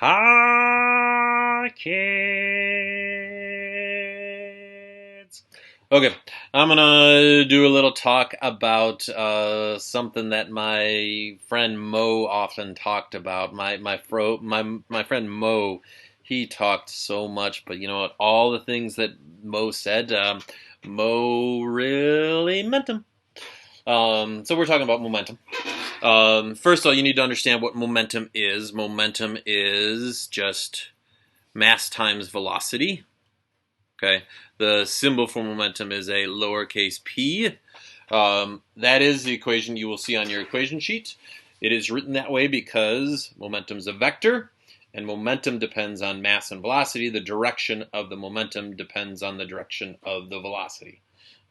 Hi, kids. Okay, I'm gonna do a little talk about something that my friend Mo often talked about. My friend Mo, he talked so much, but you know what? All the things that Mo said, Mo really meant them. So we're talking about momentum. First of all, you need to understand what momentum is. Momentum is just mass times velocity. Okay, the symbol for momentum is a lowercase p. That is the equation you will see on your equation sheet. It is written that way because momentum is a vector, and momentum depends on mass and velocity. The direction of the momentum depends on the direction of the velocity.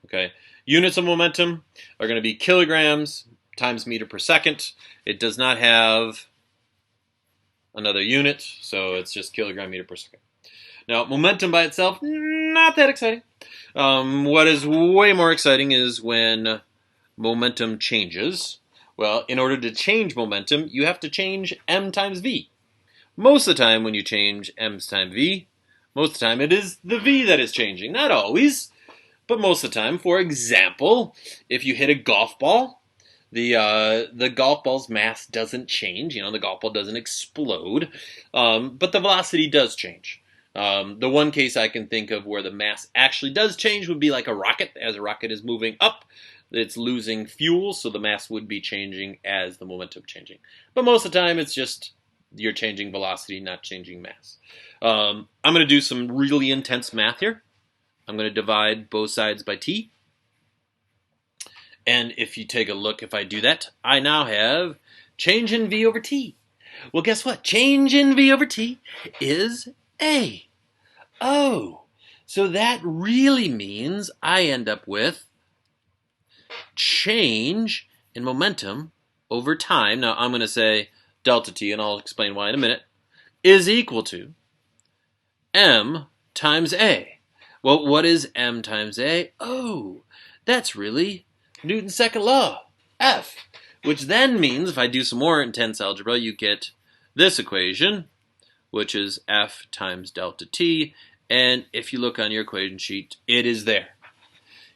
Okay, units of momentum are going to be kilograms times meter per second. It does not have another unit, so it's just kilogram meter per second. Now, momentum by itself, not that exciting. What is way more exciting is when momentum changes. Well, in order to change momentum, you have to change m times v. Most of the time when you change m times v, most of the time it is the v that is changing. Not always, but most of the time. For example, if you hit a golf ball, the golf ball's mass doesn't change. You know, the golf ball doesn't explode, but the velocity does change. The one case I can think of where the mass actually does change would be like a rocket. As a rocket is moving up, it's losing fuel, so the mass would be changing as the momentum changing. But most of the time, it's just you're changing velocity, not changing mass. I'm going to do some really intense math here. I'm going to divide both sides by t. And if you take a look, if I do that, I now have change in v over t. Well, guess what? Change in v over t is a. Oh, so that really means I end up with change in momentum over time. Now, I'm going to say delta t, and I'll explain why in a minute, is equal to m times a. Well, what is m times a? Oh, that's really Newton's second law, F, which then means if I do some more intense algebra, you get this equation, which is F times delta T, and if you look on your equation sheet, it is there.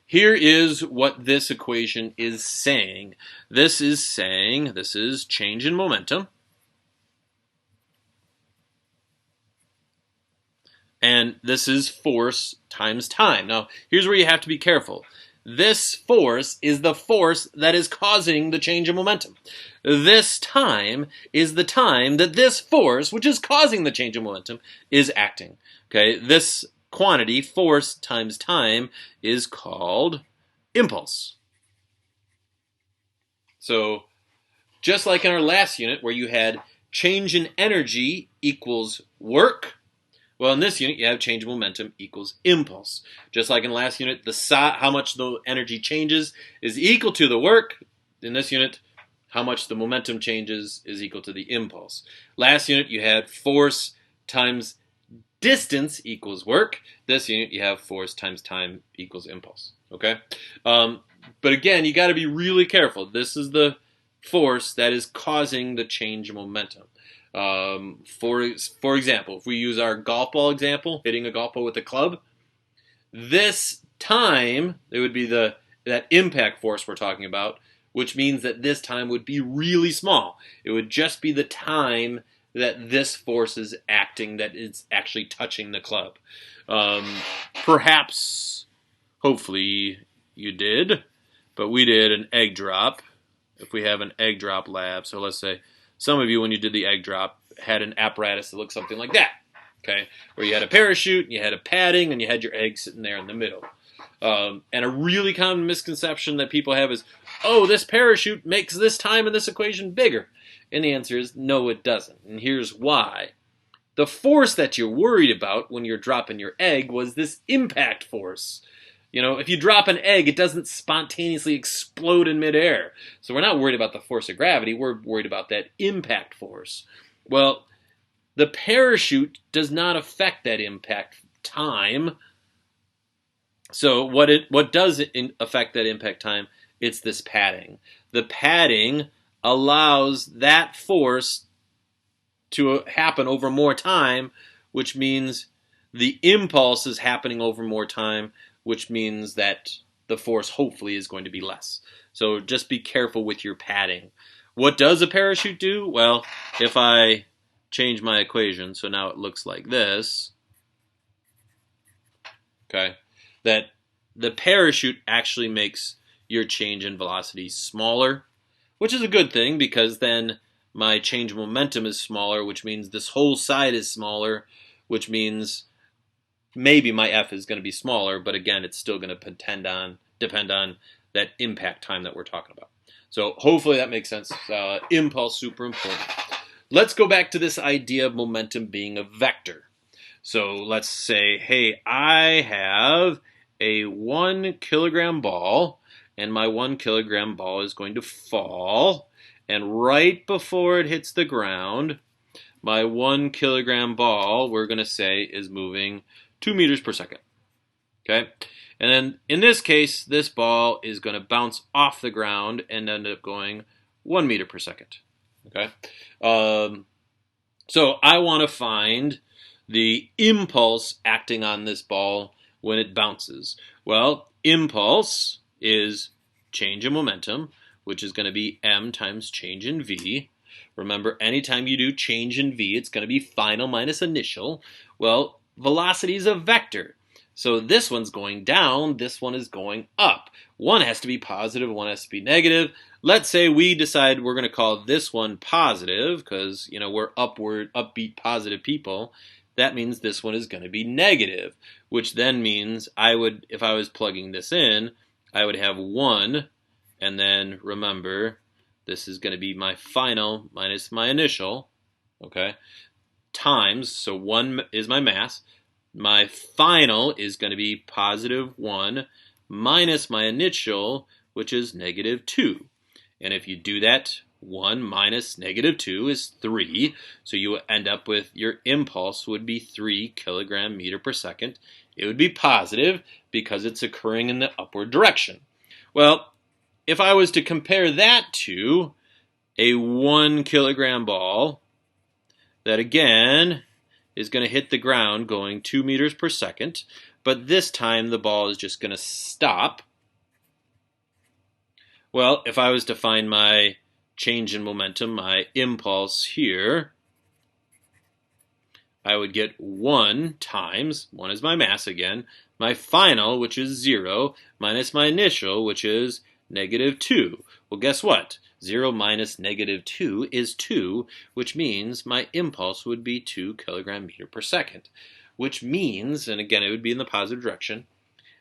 Here is what this equation is saying. This is saying this is change in momentum, and this is force times time. Now, here's where you have to be careful. This force is the force that is causing the change in momentum. This time is the time that this force, which is causing the change in momentum, is acting. Okay, this quantity, force times time, is called impulse. So, just like in our last unit where you had change in energy equals work, well, in this unit, you have change in momentum equals impulse. Just like in the last unit, how much the energy changes is equal to the work. In this unit, how much the momentum changes is equal to the impulse. Last unit, you had force times distance equals work. This unit, you have force times time equals impulse. Okay? But again, you got to be really careful. This is the force that is causing the change in momentum. For example, if we use our golf ball example, hitting a golf ball with a club, this time, it would be that impact force we're talking about, which means that this time would be really small. It would just be the time that this force is acting, that it's actually touching the club. Perhaps, hopefully you did, but we did an egg drop. If we have an egg drop lab, so let's say some of you, when you did the egg drop, had an apparatus that looked something like that, okay? Where you had a parachute, and you had a padding, and you had your egg sitting there in the middle. And a really common misconception that people have is, oh, this parachute makes this time in this equation bigger. And the answer is, no, it doesn't. And here's why. The force that you're worried about when you're dropping your egg was this impact force. You know, if you drop an egg, it doesn't spontaneously explode in midair. So we're not worried about the force of gravity. We're worried about that impact force. Well, the parachute does not affect that impact time. So what does affect that impact time? It's this padding. The padding allows that force to happen over more time, which means the impulse is happening over more time, which means that the force hopefully is going to be less. So just be careful with your padding. What does a parachute do? Well, if I change my equation, so now it looks like this, okay, that the parachute actually makes your change in velocity smaller, which is a good thing because then my change in momentum is smaller, which means this whole side is smaller, which means maybe my F is going to be smaller, but again, it's still going to depend on that impact time that we're talking about. So hopefully that makes sense. Impulse, super important. Let's go back to this idea of momentum being a vector. So let's say, hey, I have a 1 kilogram ball, and my 1 kilogram ball is going to fall, and right before it hits the ground, my 1 kilogram ball, we're going to say, is moving 2 meters per second. Okay? And then in this case, this ball is going to bounce off the ground and end up going 1 meter per second. Okay? So I want to find the impulse acting on this ball when it bounces. Well, impulse is change in momentum, which is going to be m times change in v. Remember, anytime you do change in v, it's going to be final minus initial. Well, velocity is a vector. So this one's going down, this one is going up. One has to be positive, one has to be negative. Let's say we decide we're going to call this one positive because, you know, we're upbeat, positive people. That means this one is going to be negative, which then means if I was plugging this in, I would have 1, and then remember, this is going to be my final minus my initial, okay, times, so 1 is my mass. My final is going to be positive 1 minus my initial, which is negative 2. And if you do that, 1 minus negative 2 is 3. So you end up with your impulse would be 3 kilogram meter per second. It would be positive because it's occurring in the upward direction. Well, if I was to compare that to a 1 kilogram ball that again is going to hit the ground going 2 meters per second, but this time the ball is just going to stop. Well, if I was to find my change in momentum, my impulse here, I would get 1 times, 1 is my mass again, my final, which is 0, minus my initial, which is negative 2. Well, guess what? 0 minus negative 2 is 2, which means my impulse would be 2 kilogram meter per second, which means, and again, it would be in the positive direction,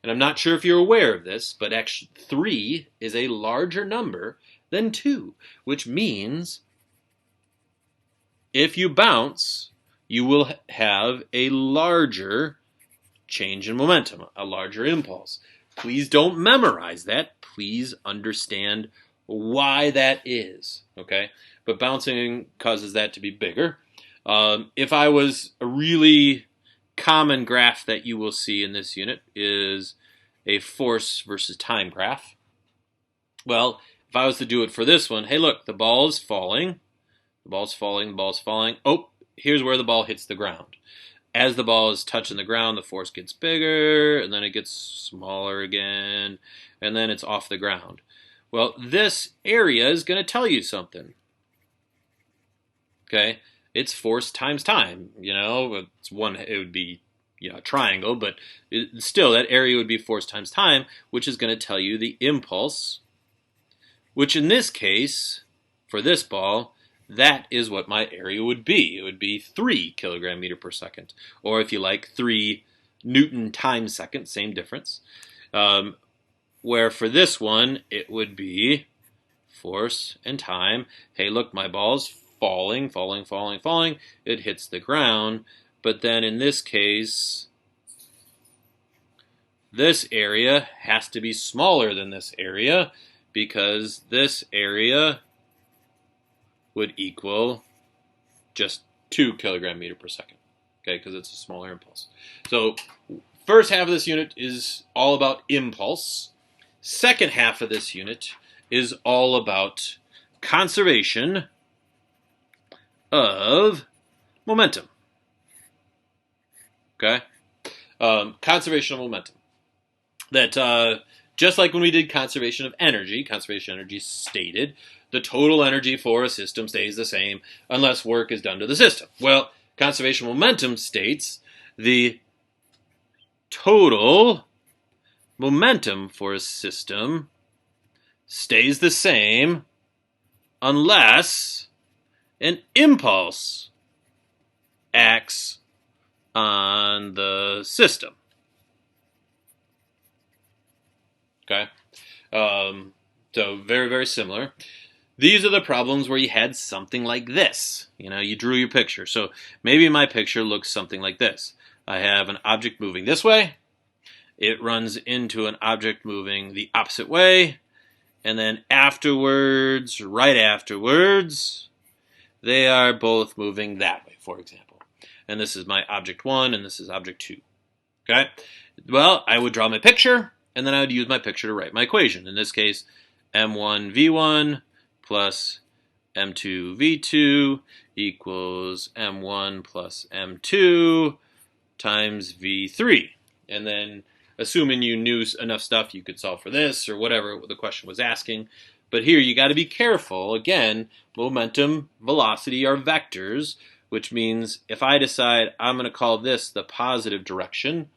and I'm not sure if you're aware of this, but actually 3 is a larger number than 2, which means if you bounce, you will have a larger change in momentum, a larger impulse. Please don't memorize that. Please understand why that is, okay? But bouncing causes that to be bigger. If I was a really common graph that you will see in this unit is a force versus time graph. Well, if I was to do it for this one, hey look, the ball is falling, the ball's falling, the ball's falling. Oh, here's where the ball hits the ground. As the ball is touching the ground, the force gets bigger, and then it gets smaller again, and then it's off the ground. Well, this area is going to tell you something. Okay, it's force times time. You know, it would be a triangle, but still that area would be force times time, which is going to tell you the impulse, which in this case, for this ball, that is what my area would be. It would be 3 kilogram meter per second, or if you like, 3 Newton times second, same difference. Where for this one, it would be force and time. Hey, look, my ball's falling, falling, falling, falling. It hits the ground, but then in this case, this area has to be smaller than this area because this area would equal just 2 kilogram meter per second, okay, because it's a smaller impulse. So first half of this unit is all about impulse. Second half of this unit is all about conservation of momentum. Okay? Conservation of momentum. That just like when we did conservation of energy stated the total energy for a system stays the same unless work is done to the system. Well, conservation of momentum states the total momentum for a system stays the same unless an impulse acts on the system. Okay? So very, very similar. These are the problems where you had something like this. You drew your picture. So maybe my picture looks something like this. I have an object moving this way. It runs into an object moving the opposite way. And then afterwards, right afterwards, they are both moving that way, for example. And this is my object 1, and this is object 2. Okay? Well, I would draw my picture, and then I would use my picture to write my equation. In this case, m1v1 plus m2v2 equals m1 plus m2 times v3. And then, assuming you knew enough stuff, you could solve for this or whatever the question was asking. But here you got to be careful. Again, momentum, velocity are vectors, which means if I decide I'm going to call this the positive direction,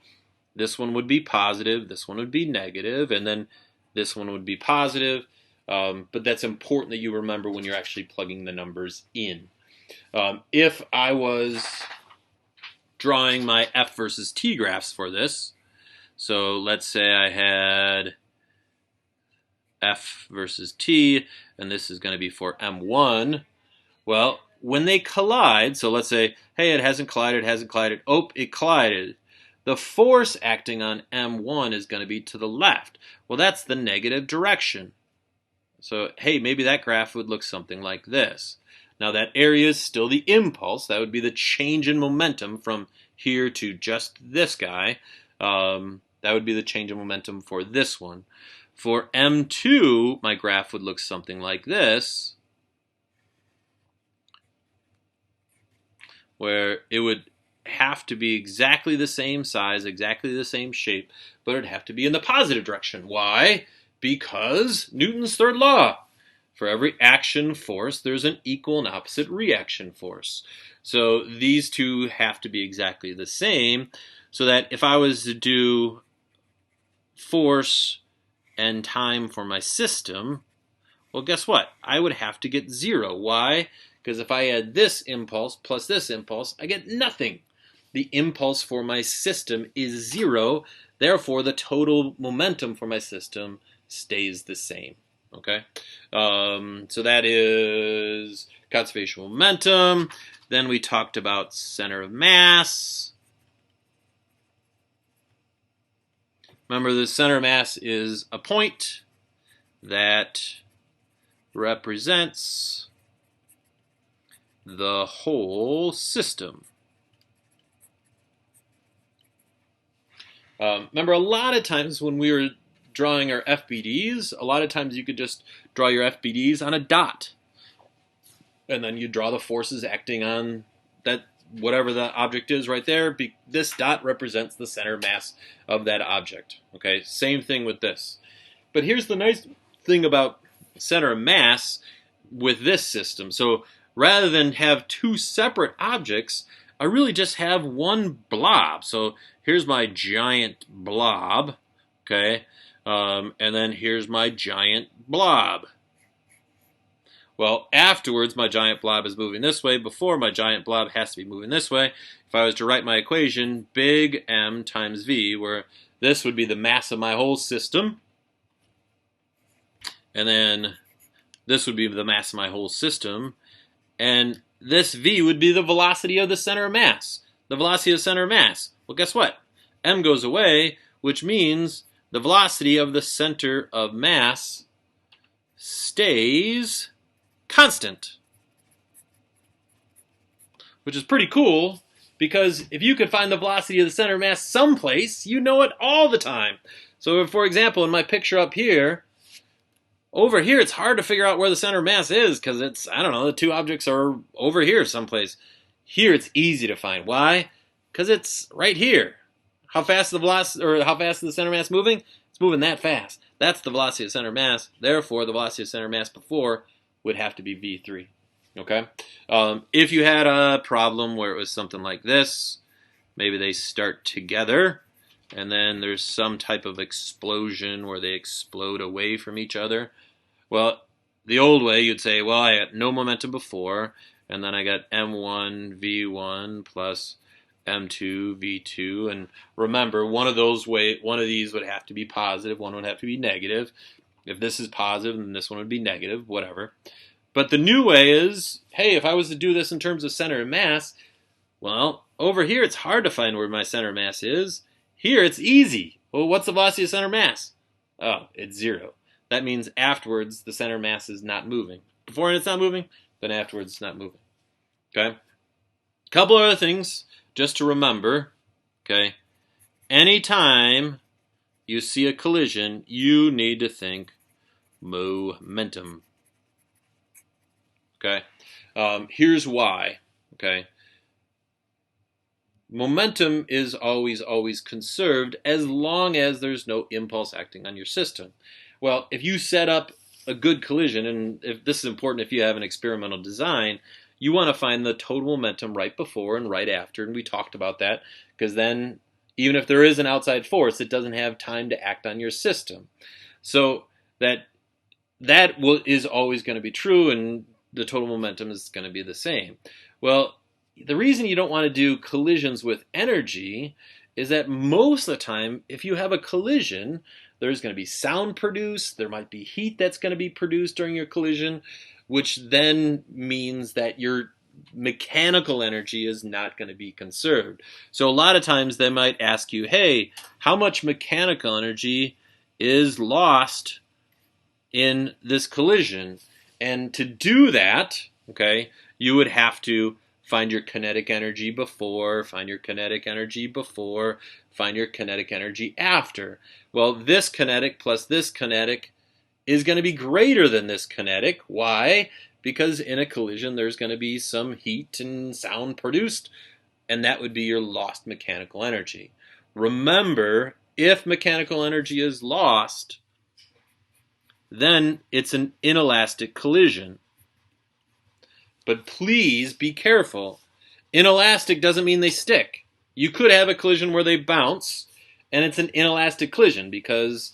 this one would be positive, this one would be negative, and then this one would be positive. But that's important that you remember when you're actually plugging the numbers in. If I was drawing my f versus t graphs for this, so let's say I had f versus t, and this is going to be for m1. Well, when they collide, so let's say, hey, it hasn't collided. Oh, it collided. The force acting on m1 is going to be to the left. Well, that's the negative direction. So, hey, maybe that graph would look something like this. Now, that area is still the impulse. That would be the change in momentum from here to just this guy. That would be the change in momentum for this one. For M2, my graph would look something like this, where it would have to be exactly the same size, exactly the same shape, but it would have to be in the positive direction. Why? Because Newton's third law. For every action force, there's an equal and opposite reaction force. So these two have to be exactly the same, so that if I was to do force and time for my system, well, guess what? I would have to get 0. Why? Because if I add this impulse plus this impulse, I get nothing. The impulse for my system is 0. Therefore, the total momentum for my system stays the same. Okay? So that is conservation of momentum. Then we talked about center of mass. Remember, the center of mass is a point that represents the whole system. Remember, a lot of times when we were drawing our FBDs, a lot of times you could just draw your FBDs on a dot. And then you draw the forces acting on that, whatever the object is right there. This dot represents the center mass of that object. Okay, same thing with this. But here's the nice thing about center of mass with this system. So rather than have two separate objects, I really just have one blob. So here's my giant blob, okay? And then here's my giant blob. Well, afterwards, my giant blob is moving this way. Before, my giant blob has to be moving this way. If I was to write my equation, big M times V, where this would be the mass of my whole system, and then this would be the mass of my whole system, and this V would be the velocity of the center of mass. The velocity of the center of mass. Well, guess what? M goes away, which means the velocity of the center of mass stays constant. Which is pretty cool, because if you could find the velocity of the center of mass someplace, you know it all the time. So if, for example, in my picture up here, over here it's hard to figure out where the center of mass is, because it's, I don't know, the two objects are over here someplace. Here it's easy to find. Why? Because it's right here. How fast is the velocity, or how fast is the center mass moving? It's moving that fast. That's the velocity of center mass. Therefore, the velocity of center mass before would have to be v3. Okay? If you had a problem where it was something like this, maybe they start together, and then there's some type of explosion where they explode away from each other. Well, the old way, you'd say, well, I had no momentum before, and then I got m1 v1 plus m2 v2, and remember, one of these would have to be positive, one would have to be negative. If this is positive, then this one would be negative, whatever. But the new way is, hey, if I was to do this in terms of center of mass, well, over here it's hard to find where my center of mass is. Here it's easy. Well, what's the velocity of center of mass? Oh, it's 0. That means afterwards the center of mass is not moving. Before it's not moving, then afterwards it's not moving. Okay? Couple other things just to remember. Okay? Anytime you see a collision, you need to think momentum. Okay? Here's why. Okay? Momentum is always conserved as long as there's no impulse acting on your system. Well, if you set up a good collision, and if this is important if you have an experimental design, you want to find the total momentum right before and right after, and we talked about that, because then even if there is an outside force, it doesn't have time to act on your system. So that is always going to be true, and the total momentum is going to be the same. Well, the reason you don't want to do collisions with energy is that most of the time, if you have a collision, there's going to be sound produced, there might be heat that's going to be produced during your collision, which then means that your mechanical energy is not going to be conserved. So a lot of times they might ask you, hey, how much mechanical energy is lost in this collision? And to do that, okay, you would have to find your kinetic energy before, find your kinetic energy before, find your kinetic energy after. Well, this kinetic plus this kinetic is going to be greater than this kinetic. Why? Because in a collision there's going to be some heat and sound produced, and that would be your lost mechanical energy. Remember, if mechanical energy is lost, then it's an inelastic collision. But please be careful. Inelastic doesn't mean they stick. You could have a collision where they bounce, and it's an inelastic collision because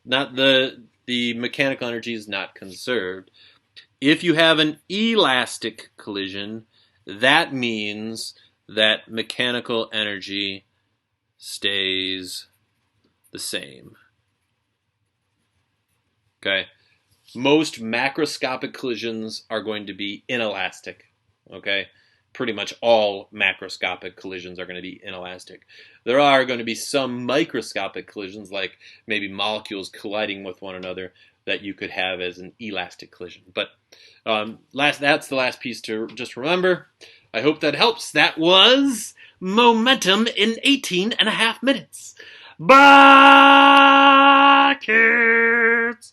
not the mechanical energy is not conserved. If you have an elastic collision, that means that mechanical energy stays the same. Okay? Most macroscopic collisions are going to be inelastic. Okay? Pretty much all macroscopic collisions are going to be inelastic. There are going to be some microscopic collisions, like maybe molecules colliding with one another, that you could have as an elastic collision. But that's the last piece to just remember. I hope that helps. That was momentum in 18 and a half minutes. Bye, kids!